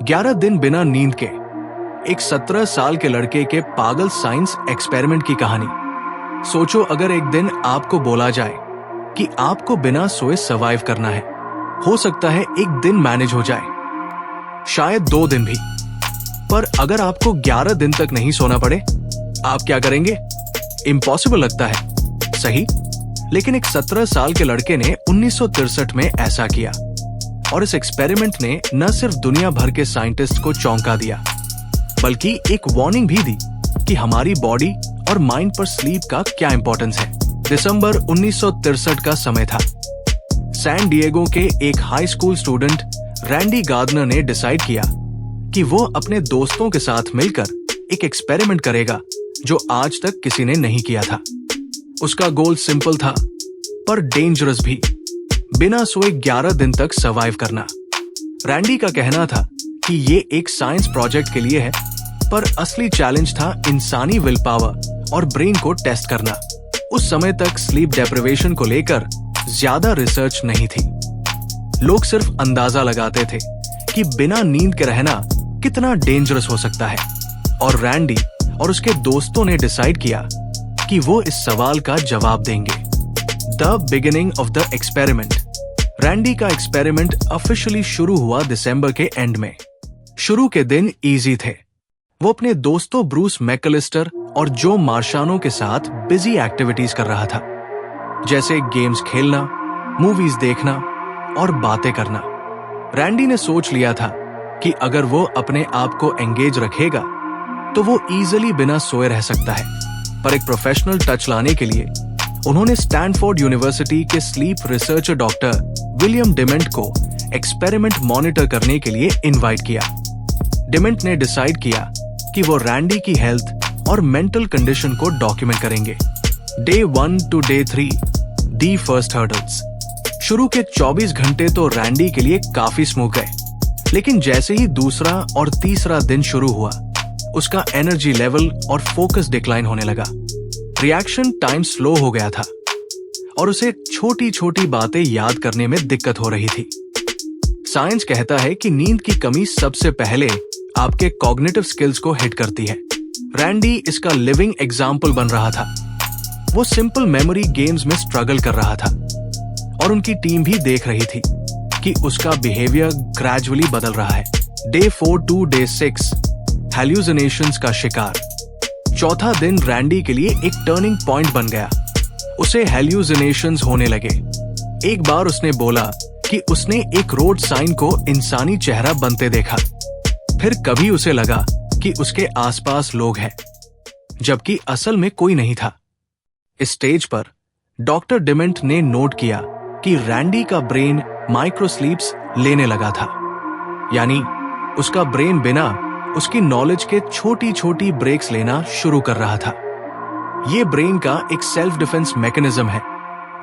11 दिन बिना नींद के एक 17 साल के लड़के के पागल साइंस एक्सपेरिमेंट की कहानी। सोचो अगर एक दिन आपको बोला जाए कि आपको बिना सोए सरवाइव करना है। हो सकता है एक दिन मैनेज हो जाए, शायद 2 दिन भी, पर अगर आपको 11 दिन तक नहीं सोना पड़े, आप क्या करेंगे? इम्पॉसिबल लगता है, सही? लेकिन एक 17 साल के लड़के ने 1963 में ऐसा किया, और इस एक्सपेरिमेंट ने न सिर्फ दुनिया भर के साइंटिस्ट को चौंका दिया, बल्कि एक वार्निंग भी दी कि हमारी बॉडी और माइंड पर स्लीप का क्या इंपॉर्टेंस है। दिसंबर 1963 का समय था। सैन डिएगो के एक high school student Randy Gardner ने डिसाइड किया कि वो अपने दोस्तों के साथ मिलकर एक एक्सपेरिमेंट करेगा जो आज तक किसी ने नहीं किया था। उसका गोल सिंपल था पर डेंजरस भी, बिना सोए 11 दिन तक सरवाइव करना। रैंडी का कहना था कि ये एक साइंस प्रोजेक्ट के लिए है, पर असली चैलेंज था इंसानी विल पावर और ब्रेन को टेस्ट करना। उस समय तक स्लीप डेप्रिवेशन को लेकर ज्यादा रिसर्च नहीं थी। लोग सिर्फ अंदाजा लगाते थे कि बिना नींद के रहना कितना डेंजरस हो सकता है, और रैंडी और उसके दोस्तों ने डिसाइड किया कि वो इस सवाल का जवाब देंगे। The beginning of the experiment. Randy का एक्सपेरिमेंट ऑफिशियली शुरू हुआ दिसंबर के एंड में। शुरू के दिन इजी थे। वो अपने दोस्तों ब्रूस मैकलिस्टर और जो मार्शानो के साथ बिजी एक्टिविटीज कर रहा था, जैसे गेम्स खेलना, मूवीज देखना और बातें करना। रैंडी ने सोच लिया था कि अगर वो अपने आप को एंगेज रखेगा तो वो इजीली बिना सोए रह सकता है, पर एक प्रोफेशनल टच लाने के लिए उन्होंने स्टैनफोर्ड यूनिवर्सिटी के sleep researcher doctor William demat को एक्सपेरिमेंट मॉनिटर करने के लिए इनवाइट किया। डिमेंट ने डिसाइड किया कि वो रैंडी की हेल्थ और मेंटल कंडीशन को डॉक्यूमेंट करेंगे। Day 1 to day 3, the first hurdles. शुरू के 24 घंटे तो रैंडी के लिए काफी स्मूथ गए, लेकिन जैसे ही दूसरा और तीसरा दिन शुरू हुआ, उसका एनर्जी लेवल और फोकस डिक्लाइन होने लगा। रिएक्शन टाइम स्लो हो गया था और उसे छोटी छोटी बातें याद करने में दिक्कत हो रही थी। साइंस कहता है कि नींद की कमी सबसे पहले आपके कॉग्निटिव स्किल्स को हिट करती है। रैंडी इसका लिविंग एग्जाम्पल बन रहा था। वो सिंपल मेमोरी गेम्स में स्ट्रगल कर रहा था, और उनकी टीम भी देख रही थी कि उसका बिहेवियर ग्रेजुअली बदल रहा है। डे 4 to day 6, हैल्यूसिनेशंस का शिकार। चौथा दिन रैंडी के लिए एक टर्निंग पॉइंट बन गया। उसे हैल्यूसिनेशंस होने लगे। एक बार उसने बोला कि उसने एक रोड साइन को इंसानी चेहरा बनते देखा। फिर कभी उसे लगा कि उसके आसपास लोग हैं, जबकि असल में कोई नहीं था। इस स्टेज पर डॉक्टर डिमेंट ने नोट किया कि रैंडी का ब्रेन माइक्रो स्लीप्स लेने लगा था, यानी उसका ब्रेन बिना उसकी नॉलेज के छोटी छोटी ब्रेक्स लेना शुरू कर रहा था। ये ब्रेन का एक सेल्फ डिफेंस मैकेनिज्म है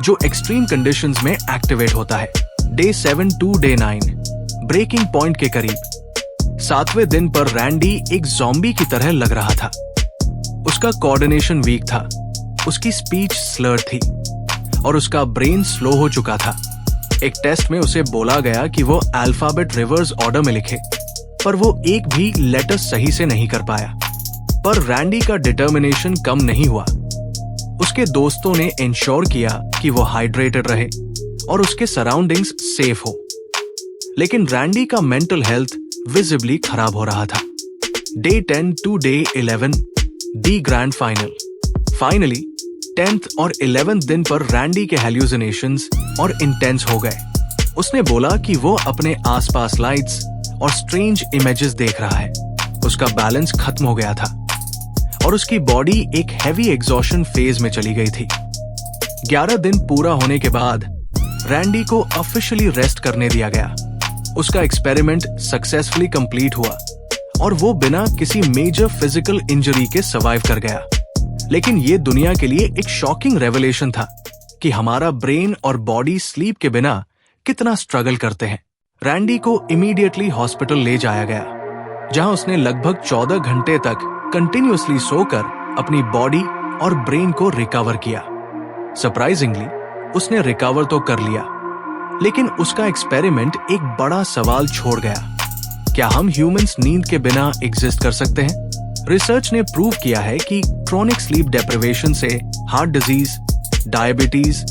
जो एक्सट्रीम कंडीशंस में एक्टिवेट होता है। Day 7 to day 9, breaking point के करीब। 7वें दिन पर रैंडी एक ज़ॉम्बी की तरह लग रहा था। उसका कोऑर्डिनेशन वीक था, उसकी स्पीच स्लर्ड थी और उसका ब्रेन स्लो हो चुका था। एक टेस्ट में उसे बोला गया कि वो अल्फाबेट रिवर्स ऑर्डर में लिखे, पर वो एक भी लेटर सही से नहीं कर पाया। पर रैंडी का डिटर्मिनेशन कम नहीं हुआ। उसके दोस्तों ने इंश्योर किया कि वो हाइड्रेटेड रहे और उसके सराउंडिंग्स सेफ हो। लेकिन रैंडी का मेंटल हेल्थ विजिबली खराब हो रहा था। Day 10 to day 11, the grand final. Finally 10th और 11th दिन पर रैंडी के हैल्यूसिनेशंस और इंटेंस हो गए। उसने बोला कि वो अपने आसपास लाइट्स और स्ट्रेंज इमेजेस देख रहा है। उसका बैलेंस खत्म हो गया था और उसकी बॉडी एक हैवी एग्जॉशन फेज में चली गई थी। 11 दिन पूरा होने के बाद रैंडी को ऑफिशियली रेस्ट करने दिया गया। उसका एक्सपेरिमेंट सक्सेसफुली कंप्लीट हुआ और वो बिना किसी मेजर फिजिकल इंजरी के सर्वाइव कर गया। लेकिन ये दुनिया के लिए एक शॉकिंग रेवलेशन था कि हमारा ब्रेन और बॉडी स्लीप के बिना कितना स्ट्रगल करते हैं। रैंडी को इमीडिएटली हॉस्पिटल ले जाया गया, जहां उसने लगभग 14 घंटे तक कंटिन्यूअसली सोकर अपनी बॉडी और ब्रेन को रिकवर किया। सरप्राइजिंगली उसने रिकवर तो कर लिया, लेकिन उसका एक्सपेरिमेंट एक बड़ा सवाल छोड़ गया। क्या हम ह्यूमंस नींद के बिना एग्जिस्ट कर सकते हैं? रिसर्च ने प्रूव किया है कि क्रोनिक स्लीप डेप्रिवेशन से हार्ट डिजीज, डायबिटीज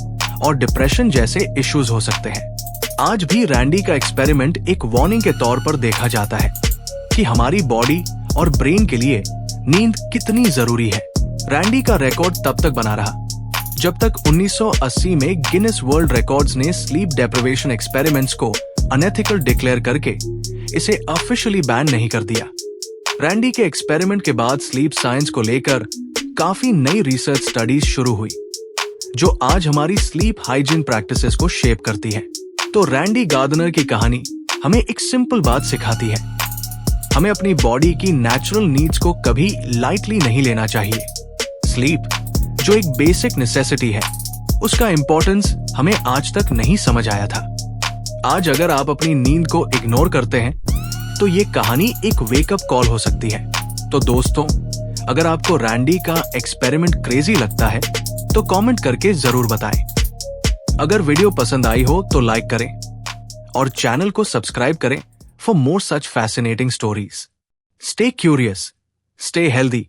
और डिप्रेशन जैसे इश्यूज हो सकते हैं। आज भी रैंडी का एक्सपेरिमेंट एक वार्निंग के तौर पर देखा जाता है कि हमारी बॉडी और ब्रेन के लिए नींद कितनी जरूरी है। रैंडी का रिकॉर्ड तब तक बना रहा जब तक 1980 में गिनेस वर्ल्ड रिकॉर्ड्स ने स्लीप डेप्रिवेशन एक्सपेरिमेंट्स को अनएथिकल डिक्लेयर करके इसे ऑफिशियली बैन नहीं कर दिया। रैंडी के एक्सपेरिमेंट के बाद स्लीप साइंस को लेकर काफी नई रिसर्च स्टडीज शुरू हुई जो आज हमारी स्लीप हाइजीन प्रैक्टिसेस को शेप करती है। तो रैंडी गार्डनर की कहानी हमें एक सिंपल बात सिखाती है, हमें अपनी बॉडी की नेचुरल नीड्स को कभी लाइटली नहीं लेना चाहिए। स्लीप जो एक बेसिक नेसेसिटी है, उसका इंपॉर्टेंस हमें आज तक नहीं समझ आया था। आज अगर आप अपनी नींद को इग्नोर करते हैं तो ये कहानी एक वेकअप कॉल हो सकती है। तो दोस्तों, अगर आपको रैंडी का एक्सपेरिमेंट क्रेजी लगता है तो कमेंट करके जरूर बताएं। अगर वीडियो पसंद आई हो तो लाइक करें और चैनल को सब्सक्राइब करें for more such fascinating stories. Stay curious, stay healthy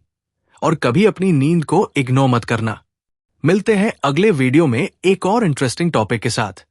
और कभी अपनी नींद को इग्नोर मत करना। मिलते हैं अगले वीडियो में एक और इंटरेस्टिंग टॉपिक के साथ।